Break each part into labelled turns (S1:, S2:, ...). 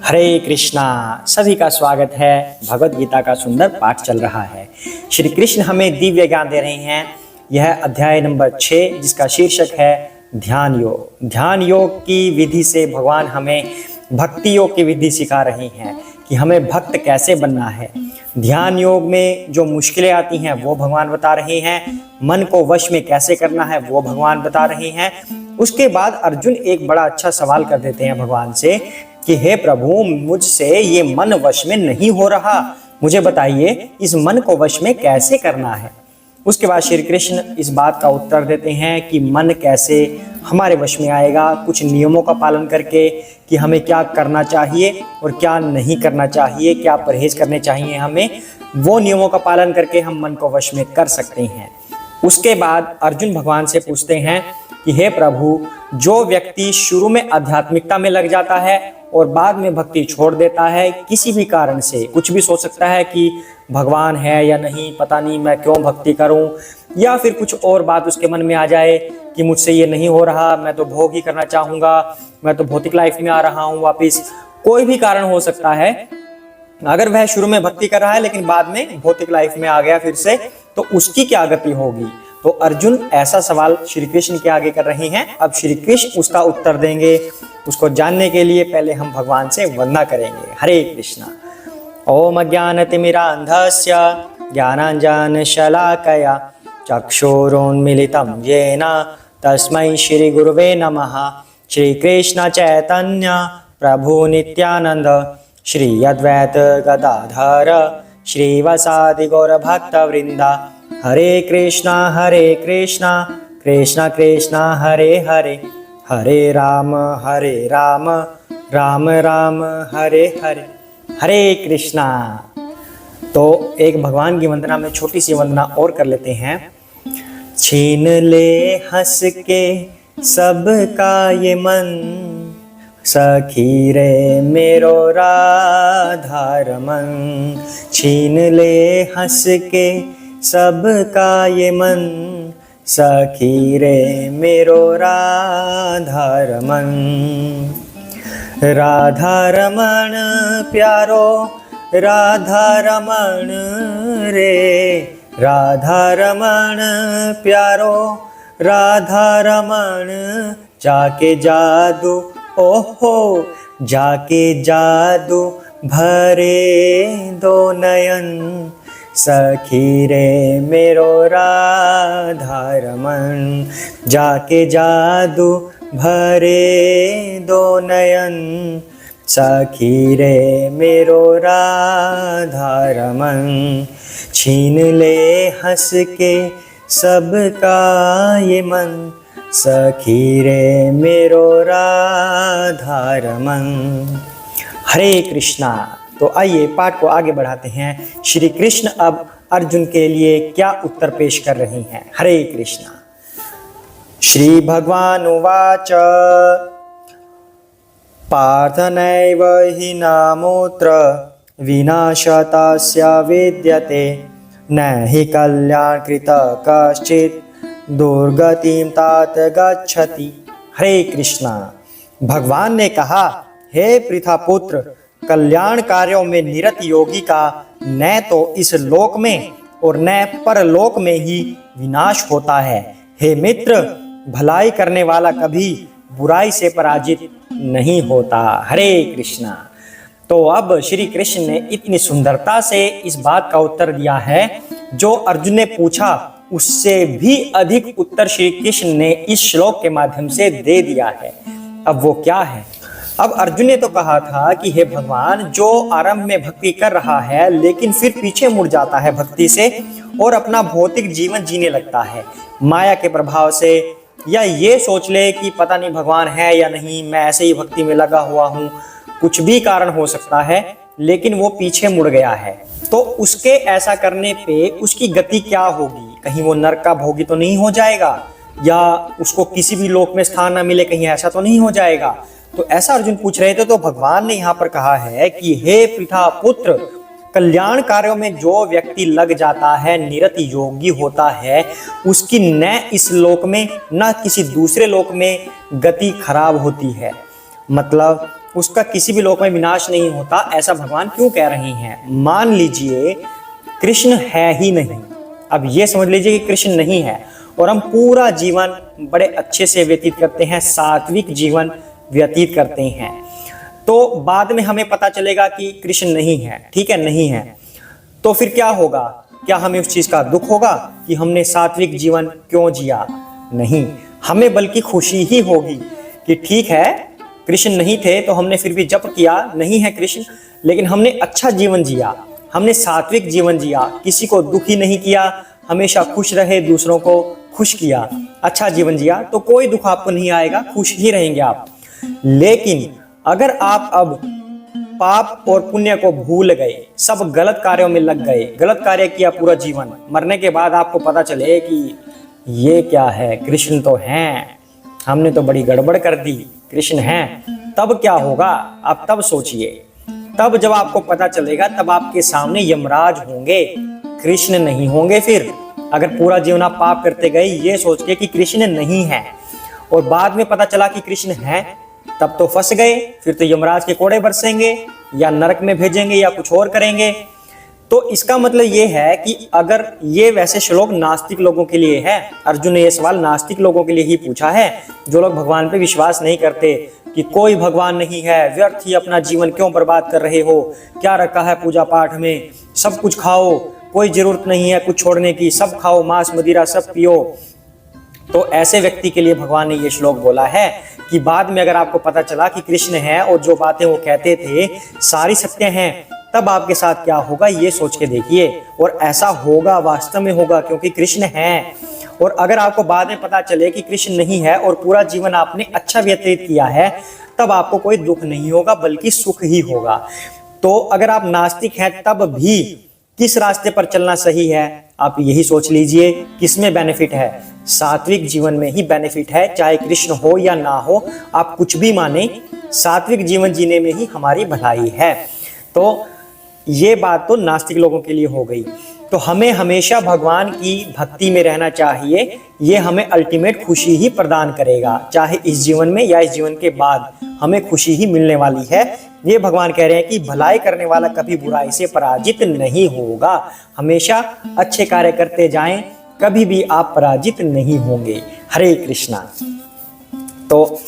S1: हरे कृष्णा। सभी का स्वागत है। भगवत गीता का सुंदर पाठ चल रहा है। श्री कृष्ण हमें दिव्य ज्ञान दे रहे हैं। यह अध्याय नंबर 6 जिसका शीर्षक है ध्यान योग। ध्यान योग की विधि से भगवान हमें भक्ति योग की विधि सिखा रहे हैं कि हमें भक्त कैसे बनना है। ध्यान योग में जो मुश्किलें आती हैं वो भगवान बता रहे हैं। मन को वश में कैसे करना है वो भगवान बता रहे हैं। उसके बाद अर्जुन एक बड़ा अच्छा सवाल कर देते हैं भगवान से कि हे प्रभु, मुझसे ये मन वश में नहीं हो रहा, मुझे बताइए इस मन को वश में कैसे करना है। उसके बाद श्री कृष्ण इस बात का उत्तर देते हैं कि मन कैसे हमारे वश में आएगा, कुछ नियमों का पालन करके कि हमें क्या करना चाहिए और क्या नहीं करना चाहिए, क्या परहेज करने चाहिए हमें, वो नियमों का पालन करके हम मन को वश में कर सकते हैं। उसके बाद अर्जुन भगवान से पूछते हैं कि हे प्रभु, जो व्यक्ति शुरू में आध्यात्मिकता में लग जाता है और बाद में भक्ति छोड़ देता है, किसी भी कारण से, कुछ भी सोच सकता है कि भगवान है या नहीं, पता नहीं मैं क्यों भक्ति करूं, या फिर कुछ और बात उसके मन में आ जाए कि मुझसे ये नहीं हो रहा, मैं तो भोग ही करना चाहूँगा, मैं तो भौतिक लाइफ में आ रहा हूँ वापिस, कोई भी कारण हो सकता है। अगर वह शुरू में भक्ति कर रहा है लेकिन बाद में भौतिक लाइफ में आ गया फिर से, तो उसकी क्या गति होगी। तो अर्जुन ऐसा सवाल श्री कृष्ण के आगे कर रहे हैं। अब श्री कृष्ण उसका उत्तर देंगे। उसको जानने के लिए पहले हम भगवान से वंदना करेंगे। हरे कृष्णा। ओम अज्ञानतिमिरान्धस्य ज्ञानाञ्जनशलाकया चक्षुरुन्मीलितं येन तस्मै श्रीगुरुवे नमः। श्रीकृष्ण चैतन्य प्रभु नित्यानंद श्री अद्वैत गदाधर श्रीवासादि गौरभक्तवृंदा। हरे कृष्णा कृष्णा कृष्णा हरे हरे, हरे राम राम राम हरे हरे। हरे कृष्णा। तो एक भगवान की वंदना में छोटी सी वंदना और कर लेते हैं। छीन ले हंस के सबका ये मन, सखी रे मेरो राधा रमन। छीन ले हंस के सबका ये मन, सखी रे मेरो राधा रमन। राधा रमन प्यारो राधा रमन रे, राधा रमन प्यारो राधा रमन। जाके जादू ओहो, जाके जादू भरे दो नयन, सखी रे मेरो राधा रमन। जाके जादू भरे दो नयन, सखी रे मेरो राधा रमन। छीन ले हंस के सबका ये मन, सखी रे मेरो राधा रमन। हरे कृष्णा। तो आइए पाठ को आगे बढ़ाते हैं। श्री कृष्ण अब अर्जुन के लिए क्या उत्तर पेश कर रहे हैं। हरे कृष्णा। श्री भगवान उवाच पार्थ नैव हि नामोऽत्र विनाशतस्य विद्यते, न हि कल्याणकृत कश्चित् दुर्गतिं तात गच्छति। हरे कृष्णा। भगवान ने कहा, हे पृथा पुत्र, कल्याण कार्यों में निरत योगी का न तो इस लोक में और न परलोक में ही विनाश होता है। हे मित्र, भलाई करने वाला कभी बुराई से पराजित नहीं होता। हरे कृष्णा। तो अब श्री कृष्ण ने इतनी सुंदरता से इस बात का उत्तर दिया है, जो अर्जुन ने पूछा उससे भी अधिक उत्तर श्री कृष्ण ने इस श्लोक के माध्यम से दे दिया है। अब वो क्या है। अब अर्जुन ने तो कहा था कि हे भगवान, जो आरंभ में भक्ति कर रहा है लेकिन फिर पीछे मुड़ जाता है भक्ति से और अपना भौतिक जीवन जीने लगता है माया के प्रभाव से, या ये सोच ले कि पता नहीं भगवान है या नहीं, मैं ऐसे ही भक्ति में लगा हुआ हूँ, कुछ भी कारण हो सकता है, लेकिन वो पीछे मुड़ गया है, तो उसके ऐसा करने पे उसकी गति क्या होगी। कहीं वो नरक का भोगी तो नहीं हो जाएगा, या उसको किसी भी लोक में स्थान न मिले, कहीं ऐसा तो नहीं हो जाएगा। तो ऐसा अर्जुन पूछ रहे थे। तो भगवान ने यहाँ पर कहा है कि हे पृथा पुत्र, कल्याण कार्यों में जो व्यक्ति लग जाता है, निरत योगी होता है, उसकी न इस लोक में न किसी दूसरे लोक में गति खराब होती है। मतलब उसका किसी भी लोक में विनाश नहीं होता, ऐसा भगवान क्यों कह रहे हैं? मान लीजिए कृष्ण है ही नहीं, अब ये समझ लीजिए कि कृष्ण नहीं है और हम पूरा जीवन बड़े अच्छे से व्यतीत करते हैं, सात्विक जीवन व्यतीत करते हैं, तो बाद में हमें पता चलेगा कि कृष्ण नहीं है, ठीक है, नहीं है, तो फिर क्या होगा? क्या हमें उस चीज का दुख होगा कि हमने सात्विक जीवन क्यों जिया? नहीं, हमें बल्कि खुशी ही होगी कि ठीक है, कृष्ण नहीं थे तो हमने फिर भी जप किया, नहीं है कृष्ण, लेकिन हमने अच्छा जीवन जिया, हमने सात्विक जीवन जिया, किसी को दुखी नहीं किया, हमेशा खुश रहे, दूसरों को खुश किया, अच्छा जीवन जिया, तो कोई दुख आपको नहीं आएगा, खुश ही रहेंगे आप। लेकिन अगर आप अब पाप और पुण्य को भूल गए, सब गलत कार्यों में लग गए, गलत कार्य किया पूरा जीवन, मरने के बाद आपको पता चले कि ये क्या है, कृष्ण तो हैं, हमने तो बड़ी गड़बड़ कर दी, कृष्ण हैं, तब क्या होगा? आप तब सोचिए। तब जब आपको पता चलेगा तब आपके सामने यमराज होंगे, कृष्ण नहीं होंगे। फिर अगर पूरा जीवन आप पाप करते गए ये सोच के कि कृष्ण नहीं है और बाद में पता चला कि कृष्ण है, तब तो फंस गए, फिर तो यमराज के कोड़े बरसेंगे या नरक में भेजेंगे या कुछ और करेंगे। तो इसका मतलब ये है कि अगर ये वैसे श्लोक नास्तिक लोगों के लिए है, अर्जुन ने ये सवाल नास्तिक लोगों के लिए ही पूछा है, जो लोग भगवान पे विश्वास नहीं करते कि कोई भगवान नहीं है, व्यर्थ ही अपना जीवन क्यों बर्बाद कर रहे हो, क्या रखा है पूजा पाठ में, सब कुछ खाओ, कोई जरूरत नहीं है कुछ छोड़ने की, सब खाओ, मांस मदिरा सब पियो। तो ऐसे व्यक्ति के लिए भगवान ने ये श्लोक बोला है कि बाद में अगर आपको पता चला कि कृष्ण है और जो बातें वो कहते थे सारी सत्य हैं, तब आपके साथ क्या होगा ये सोच के देखिए। और ऐसा होगा, वास्तव में होगा, क्योंकि कृष्ण है। और अगर आपको बाद में पता चले कि कृष्ण नहीं है और पूरा जीवन आपने अच्छा व्यतीत किया है, तब आपको कोई दुख नहीं होगा बल्कि सुख ही होगा। तो अगर आप नास्तिक हैं तब भी किस रास्ते पर चलना सही है, आप यही सोच लीजिए, किसमें बेनिफिट है? सात्विक जीवन में ही बेनिफिट है, चाहे कृष्ण हो या ना हो, आप कुछ भी माने, सात्विक जीवन जीने में ही हमारी भलाई है। तो ये बात तो नास्तिक लोगों के लिए हो गई। तो हमें हमेशा भगवान की भक्ति में रहना चाहिए, ये हमें अल्टीमेट खुशी ही प्रदान करेगा, चाहे इस जीवन में या इस जीवन के बाद हमें खुशी ही मिलने वाली है। ये भगवान कह रहे हैं कि भलाई करने वाला कभी बुराई से पराजित नहीं होगा, हमेशा अच्छे कार्य करते जाएं, कभी भी आप पराजित नहीं होंगे। हरे कृष्णा। तो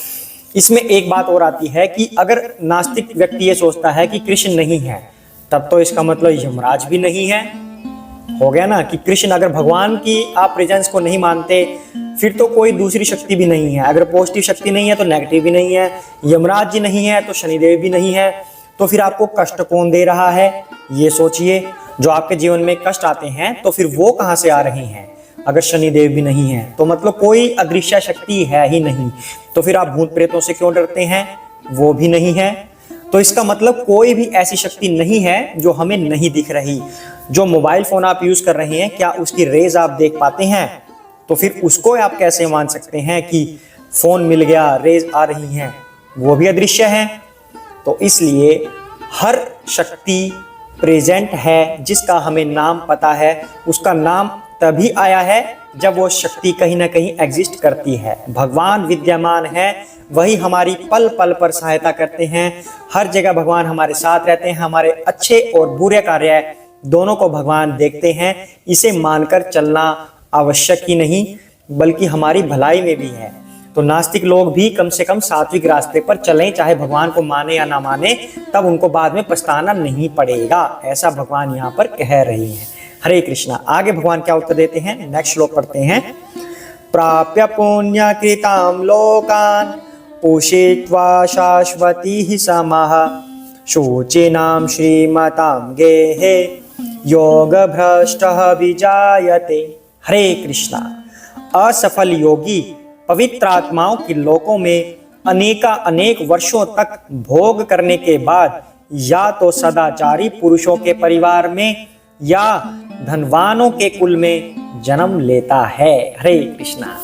S1: इसमें एक बात और आती है कि अगर नास्तिक व्यक्ति ये सोचता है कि कृष्ण नहीं है, तब तो इसका मतलब यमराज भी नहीं है, हो गया ना। कि कृष्ण, अगर भगवान की आप प्रेजेंस को नहीं मानते, फिर तो कोई दूसरी शक्ति भी नहीं है, अगर पॉजिटिव शक्ति नहीं है तो नेगेटिव भी नहीं है, यमराज जी नहीं है तो शनिदेव भी नहीं है, तो फिर आपको कष्ट कौन दे रहा है ये सोचिए। जो आपके जीवन में कष्ट आते हैं तो फिर वो कहाँ से आ रहे हैं? अगर शनिदेव भी नहीं है तो मतलब कोई अदृश्य शक्ति है ही नहीं, तो फिर आप भूत प्रेतों से क्यों डरते हैं? वो भी नहीं है। तो इसका मतलब कोई भी ऐसी शक्ति नहीं है जो हमें नहीं दिख रही। जो मोबाइल फोन आप यूज कर रहे हैं, क्या उसकी रेज आप देख पाते हैं? तो फिर उसको आप कैसे मान सकते हैं कि फोन मिल गया, रेज आ रही हैं? वो भी अदृश्य है। तो इसलिए हर शक्ति प्रेजेंट है, जिसका हमें नाम पता है, उसका नाम तभी आया है जब वो शक्ति कहीं ना कहीं एग्जिस्ट करती है। भगवान विद्यमान है, वही हमारी पल पल पर सहायता करते हैं, हर जगह भगवान हमारे साथ रहते हैं, हमारे अच्छे और बुरे कार्य दोनों को भगवान देखते हैं। इसे मानकर चलना आवश्यक ही नहीं बल्कि हमारी भलाई में भी है। तो नास्तिक लोग भी कम से कम सात्विक रास्ते पर चलें, चाहे भगवान को माने या ना माने, तब उनको बाद में पछताना नहीं पड़ेगा, ऐसा भगवान यहाँ पर कह रही हैं। हरे कृष्णा। आगे भगवान क्या उत्तर देते हैं, नेक्स्ट श्लोक पढ़ते हैं। प्राप्य पुण्य कृताम लोकान उषित्वा शाश्वती ही समः शोचिनाम श्रीमताम गेहे योग भ्रष्टः विजायते। हरे कृष्णा। असफल योगी पवित्र आत्माओं के लोकों में अनेक वर्षों तक भोग करने के बाद या तो सदाचारी पुरुषों के परिवार में या धनवानों के कुल में जन्म लेता है। हरे कृष्णा।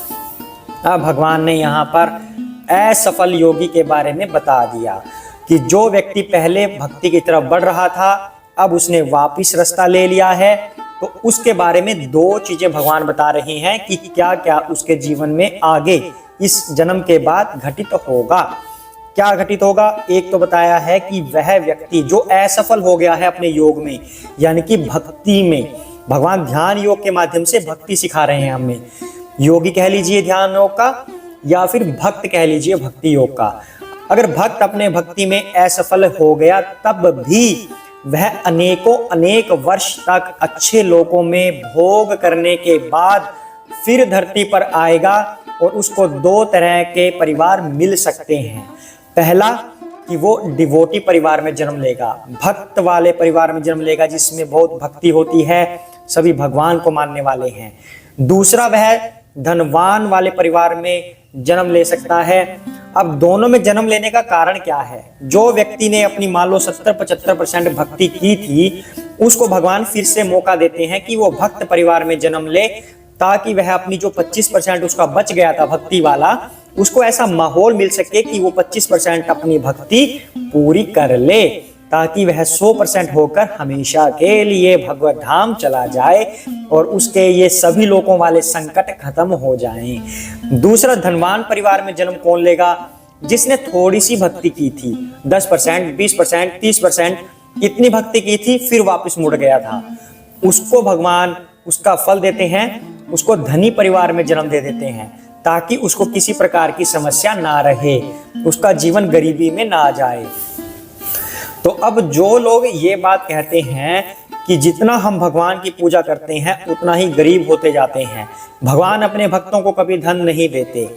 S1: अब भगवान ने यहाँ पर असफल योगी के बारे में बता दिया कि जो व्यक्ति पहले भक्ति की तरफ बढ़ रहा था, अब उसने वापिस रास्ता ले लिया है, तो उसके बारे में दो चीजें भगवान बता रहे हैं कि क्या क्या उसके जीवन में आगे इस जन्म के बाद घटित होगा। क्या घटित होगा? एक तो बताया है कि वह व्यक्ति जो असफल हो गया है अपने योग में, यानी कि भक्ति में, भगवान ध्यान योग के माध्यम से भक्ति सिखा रहे हैं हमें। योगी कह लीजिए ध्यान योग का, या फिर भक्त कह लीजिए भक्ति योग का। अगर भक्त अपने भक्ति में असफल हो गया तब भी वह अनेक वर्ष तक अच्छे लोकों में भोग करने के बाद फिर धरती पर आएगा और उसको दो तरह के परिवार मिल सकते हैं। पहला कि वो डिवोटी परिवार में जन्म लेगा, भक्त वाले परिवार में जन्म लेगा जिसमें बहुत भक्ति होती है, सभी भगवान को मानने वाले हैं। दूसरा वह धनवान वाले परिवार में जन्म ले सकता है। अब दोनों में जन्म लेने का कारण क्या है? जो व्यक्ति ने अपनी मान लो 70-75% भक्ति की थी, उसको भगवान फिर से मौका देते हैं कि वो भक्त परिवार में जन्म ले, ताकि वह अपनी जो 25% उसका बच गया था भक्ति वाला, उसको ऐसा माहौल मिल सके कि वो 25% अपनी भक्ति पूरी कर ले, ताकि वह 100% होकर हमेशा के लिए भगवत धाम चला जाए और उसके ये सभी लोगों वाले संकट खत्म हो जाएं। दूसरा, धनवान परिवार में जन्म कौन लेगा? जिसने थोड़ी सी भक्ति की थी, 10%, 20%, 30%, इतनी भक्ति की थी, फिर वापस मुड़ गया था, उसको भगवान उसका फल देते हैं, उसको धनी परिवार में जन्म दे देते हैं, ताकि उसको किसी प्रकार की समस्या ना रहे, उसका जीवन गरीबी में ना जाए। तो अब जो लोग ये बात कहते हैं कि जितना हम भगवान की पूजा करते हैं उतना ही गरीब होते जाते हैं, भगवान अपने भक्तों को कभी धन नहीं देते,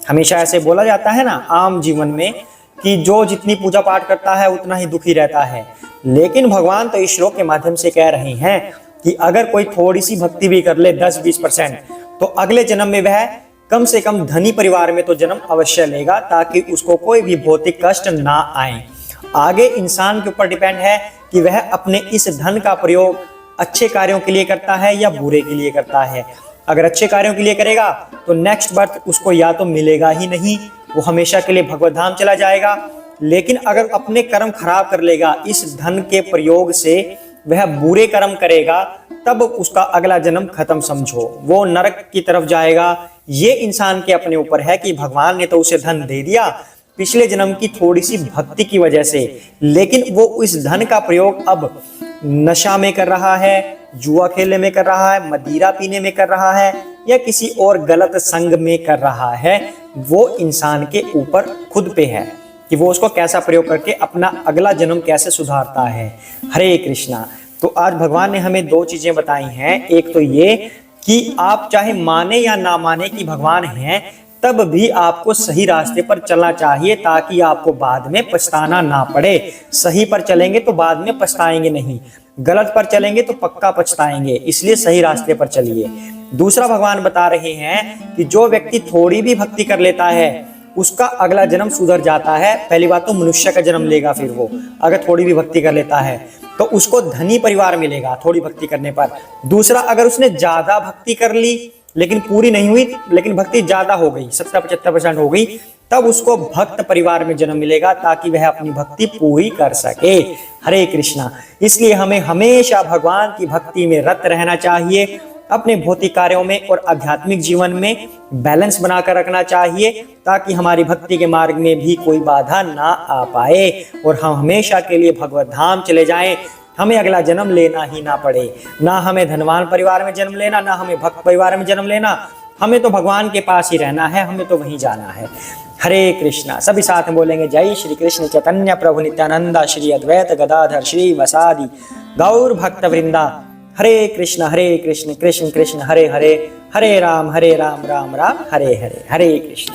S1: हमेशा ऐसे बोला जाता है ना आम जीवन में कि जो जितनी पूजा पाठ करता है उतना ही दुखी रहता है। लेकिन भगवान तो इस श्लोक के माध्यम से कह रहे हैं कि अगर कोई थोड़ी सी भक्ति भी कर ले 10-20%, तो अगले जन्म में वह कम से कम धनी परिवार में तो जन्म अवश्य लेगा, ताकि उसको कोई भी भौतिक कष्ट ना आए। आगे इंसान के ऊपर डिपेंड है कि वह अपने इस धन का प्रयोग अच्छे कार्यों के लिए करता है या बुरे के लिए करता है। अगर अच्छे कार्यों के लिए करेगा तो नेक्स्ट बर्थ उसको या तो मिलेगा ही नहीं, वो हमेशा के लिए भगवत धाम चला जाएगा। लेकिन अगर अपने कर्म खराब कर लेगा इस धन के प्रयोग से, वह बुरे कर्म करेगा, तब उसका अगला जन्म खत्म समझो, वो नरक की तरफ जाएगा। ये इंसान के अपने ऊपर है कि भगवान ने तो उसे धन दे दिया पिछले जन्म की थोड़ी सी भक्ति की वजह से, लेकिन वो इस धन का प्रयोग अब नशा में कर रहा है, जुआ खेलने में कर रहा है, मदिरा पीने में कर रहा है, या किसी और गलत संग में कर रहा है। वो इंसान के ऊपर खुद पे है कि वो उसको कैसा प्रयोग करके अपना अगला जन्म कैसे सुधारता है। हरे कृष्णा। तो आज भगवान ने हमें दो चीजें बताई हैं। एक तो ये कि आप चाहे माने या ना माने कि भगवान हैं, तब भी आपको सही रास्ते पर चलना चाहिए, ताकि आपको बाद में पछताना ना पड़े। सही पर चलेंगे तो बाद में पछताएंगे नहीं, गलत पर चलेंगे तो पक्का पछताएंगे, इसलिए सही रास्ते पर चलिए। दूसरा, भगवान बता रहे हैं कि जो व्यक्ति थोड़ी भी भक्ति कर लेता है उसका अगला जन्म सुधर जाता है। पहली बात तो मनुष्य का जन्म लेगा, फिर वो अगर थोड़ी भी भक्ति कर लेता है तो उसको धनी परिवार मिलेगा थोड़ी भक्ति करने पर। दूसरा, अगर उसने ज्यादा भक्ति कर ली लेकिन पूरी नहीं हुई, लेकिन भक्ति ज्यादा हो गई, 70-75% हो गई, तब उसको भक्त परिवार में जन्म मिलेगा, ताकि वह अपनी भक्ति पूरी कर सके। हरे कृष्णा। इसलिए हमें हमेशा भगवान की भक्ति में रत रहना चाहिए, अपने भौतिक कार्यों में और आध्यात्मिक जीवन में बैलेंस बनाकर रखना चाहिए, ताकि हमारी भक्ति के मार्ग में भी कोई बाधा ना आ पाए और हम हमेशा के लिए भगवत धाम चले जाएं, हमें अगला जन्म लेना ही ना पड़े। ना हमें धनवान परिवार में जन्म लेना, ना हमें भक्त परिवार में जन्म लेना, हमें तो भगवान के पास ही रहना है, हमें तो वहीं जाना है। हरे कृष्णा। सभी साथ में बोलेंगे, जय श्री कृष्ण चैतन्य प्रभु नित्यानंदा, श्री अद्वैत गदाधर श्री वसादि गौर भक्त वृंदा। हरे कृष्ण कृष्ण कृष्ण हरे हरे, हरे राम राम राम हरे हरे। हरे कृष्ण।